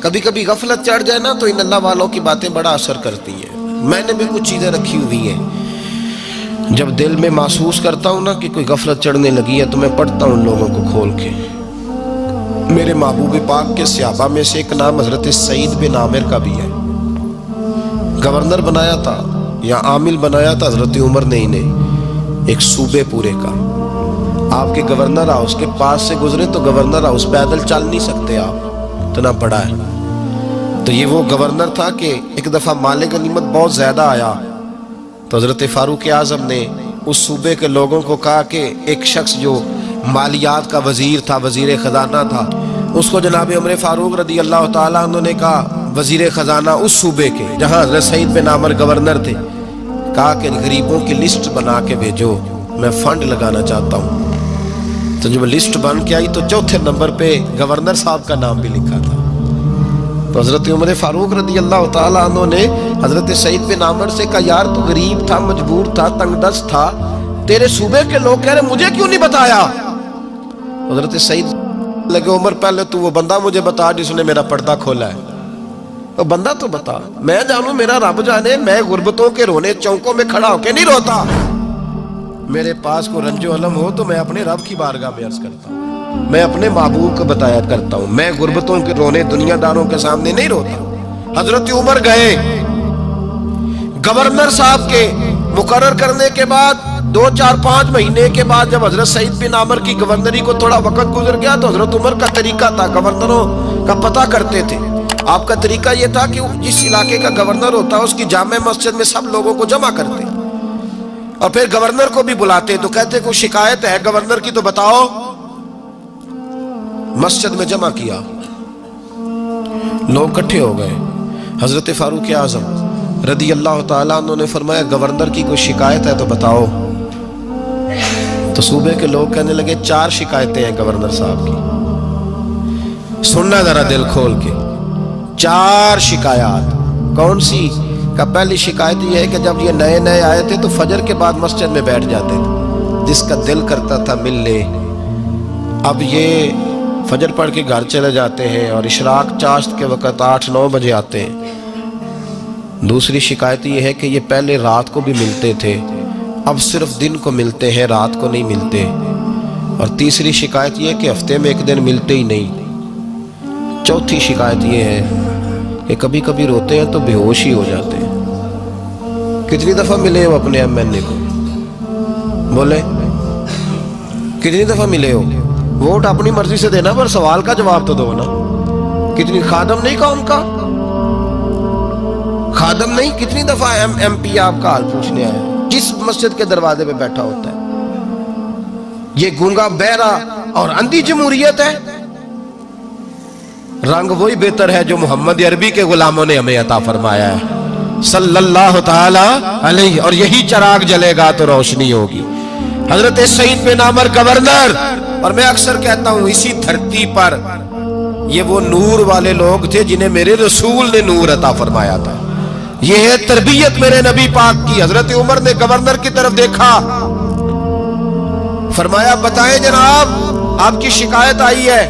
کبھی کبھی غفلت چڑھ جائے نا تو ان اللہ والوں کی باتیں بڑا اثر کرتی ہیں. میں نے بھی کچھ چیزیں رکھی ہوئی ہیں، جب دل میں محسوس کرتا ہوں نا کہ کوئی غفلت چڑھنے لگی ہے تو میں پڑھتا ہوں ان لوگوں کو کھول کے. میرے محبوب پاک کے صحابہ میں سے ایک نام حضرت سعید بن عامر کا بھی ہے. گورنر بنایا تھا یا عامل بنایا تھا حضرت عمر نے انہیں، ایک صوبے پورے کا. آپ کے گورنر ہاؤس کے پاس سے گزرے تو گورنر ہاؤس پیدل چل نہیں سکتے آپ، اتنا بڑا ہے. تو یہ وہ گورنر تھا کہ ایک دفعہ مال غنیمت بہت زیادہ آیا تو حضرت فاروق اعظم نے اس صوبے کے لوگوں کو کہا کہ ایک شخص جو مالیات کا وزیر تھا، وزیر خزانہ تھا، اس کو جناب عمر فاروق رضی اللہ تعالیٰ عنہ نے کہا، وزیر خزانہ اس صوبے کے جہاں حضرت سعید بن عامر گورنر تھے، کہا کہ غریبوں کی لسٹ بنا کے بھیجو، میں فنڈ لگانا چاہتا ہوں. تو جب لسٹ بن کے آئی تو چوتھے نمبر پہ گورنر صاحب کا نام بھی لکھا تھا. تو حضرت عمر فاروق رضی اللہ تعالیٰ عنہ نے حضرت سعید بن عامر سے کہا، یار تو غریب تھا، مجبور تھا، تنگ دست تھا، تیرے صوبے کے لوگ کہہ رہے مجھے کیوں نہیں بتایا؟ حضرت سعید لگے، عمر پہلے تو وہ بندہ مجھے بتا جس نے میرا پردہ کھولا ہے. تو بندہ تو بتا، میں جانوں، میرا رب جانے، میں غربتوں کے رونے چوکوں میں کھڑا ہو کے نہیں روتا. میرے پاس کو رنج و علم ہو تو میں اپنے رب کی بارگاہ میں عرض کرتا ہوں، میں اپنے محبوب کو بتایا کرتا ہوں، میں غربتوں کے رونے دنیا داروں کے سامنے نہیں روتا. حضرت عمر گئے، گورنر صاحب کے مقرر کرنے کے بعد 2-4-5 مہینے کے بعد جب حضرت سعید بن عامر کی گورنری کو تھوڑا وقت گزر گیا تو حضرت عمر کا طریقہ تھا، گورنروں کا پتہ کرتے تھے. آپ کا طریقہ یہ تھا کہ جس علاقے کا گورنر ہوتا ہے اس کی جامع مسجد میں سب لوگوں کو جمع کرتے اور پھر گورنر کو بھی بلاتے. تو کہتے کوئی شکایت ہے گورنر کی تو بتاؤ. مسجد میں جمع کیا، لوگ اکٹھے ہو گئے. حضرت فاروق اعظم رضی اللہ تعالیٰ عنہ نے فرمایا، گورنر کی کوئی شکایت ہے تو بتاؤ. تو صوبے کے لوگ کہنے لگے 4 شکایتیں ہیں گورنر صاحب کی. سننا ذرا دل کھول کے، 4 شکایات. کون سی؟ کہ پہلی شکایت یہ ہے کہ جب یہ نئے نئے آئے تھے تو فجر کے بعد مسجد میں بیٹھ جاتے تھے، جس کا دل کرتا تھا مل لے. اب یہ فجر پڑھ کے گھر چلے جاتے ہیں اور اشراق چاشت کے وقت 8-9 بجے آتے ہیں. دوسری شکایت یہ ہے کہ یہ پہلے رات کو بھی ملتے تھے، اب صرف دن کو ملتے ہیں، رات کو نہیں ملتے. اور تیسری شکایت یہ ہے کہ ہفتے میں ایک دن ملتے ہی نہیں. چوتھی شکایت یہ ہے کہ کبھی کبھی روتے ہیں تو بے ہوش ہی ہو جاتے ہیں. کتنی دفعہ ملے ہو اپنے ایم این اے کو؟ بولے کتنی دفعہ ملے ہو؟ ووٹ اپنی مرضی سے دینا پر سوال کا جواب تو دو نا. کتنی خادم نہیں کون کا خادم نہیں، کتنی دفعہ ایم پی آپ کا حال پوچھنے آئے جس مسجد کے دروازے پہ بیٹھا ہوتا ہے؟ یہ گونگا بہرا اور اندھی جمہوریت ہے؟ رنگ وہی بہتر ہے جو محمد عربی کے غلاموں نے ہمیں عطا فرمایا ہے صلی اللہ تعالی علیہ، اور یہی چراغ جلے گا تو روشنی ہوگی. حضرت سعید بن عامر گورنر، اور میں اکثر کہتا ہوں اسی دھرتی پر یہ وہ نور والے لوگ تھے جنہیں میرے رسول نے نور عطا فرمایا تھا. یہ ہے تربیت میرے نبی پاک کی. حضرت عمر نے گورنر کی طرف دیکھا، فرمایا بتائیں جناب آپ کی شکایت آئی ہے.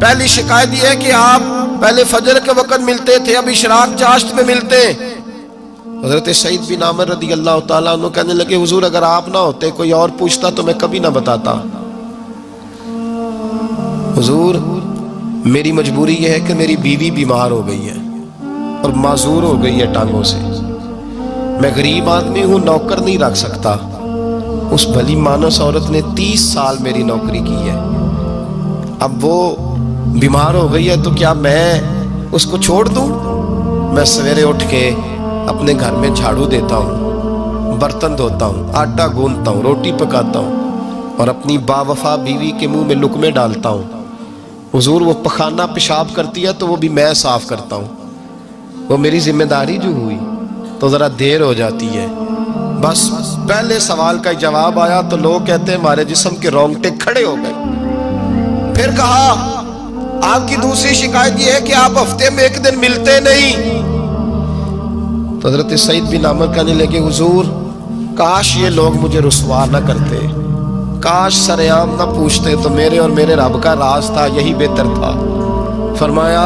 پہلی شکایت یہ ہے کہ آپ پہلے فجر کے وقت ملتے تھے، اب اشراق چاشت میں ملتے. حضرت سعید بن عامر رضی اللہ تعالیٰ عنہ کہنے لگے، حضور اگر آپ نہ ہوتے کوئی اور پوچھتا تو میں کبھی نہ بتاتا. حضور میری مجبوری یہ ہے کہ میری بیوی بیمار ہو گئی ہے اور معذور ہو گئی ہے ٹانگوں سے. میں غریب آدمی ہوں، نوکر نہیں رکھ سکتا. اس بھلی مانس عورت نے 30 سال میری نوکری کی ہے، اب وہ بیمار ہو گئی ہے تو کیا میں اس کو چھوڑ دوں؟ میں سویرے اٹھ کے اپنے گھر میں جھاڑو دیتا ہوں، برتن دھوتا ہوں، آٹا گوندتا ہوں، روٹی پکاتا ہوں اور اپنی باوفا بیوی کے منہ میں لقمے ڈالتا ہوں. حضور وہ پخانہ پیشاب کرتی ہے تو وہ بھی میں صاف کرتا ہوں. وہ میری ذمہ داری جو ہوئی تو ذرا دیر ہو جاتی ہے. بس پہلے سوال کا جواب آیا تو لوگ کہتے ہیں ہمارے جسم کے رونگٹے کھڑے ہو گئے. پھر کہا آپ کی دوسری شکایت یہ ہے کہ آپ ہفتے میں ایک دن ملتے نہیں. تو حضرت سعید بن عامر کہنے لگے، حضور کاش یہ لوگ مجھے رسوا نہ کرتے، کاش سریعام نہ پوچھتے تو میرے اور میرے رب کا راز تھا، یہی بہتر تھا. فرمایا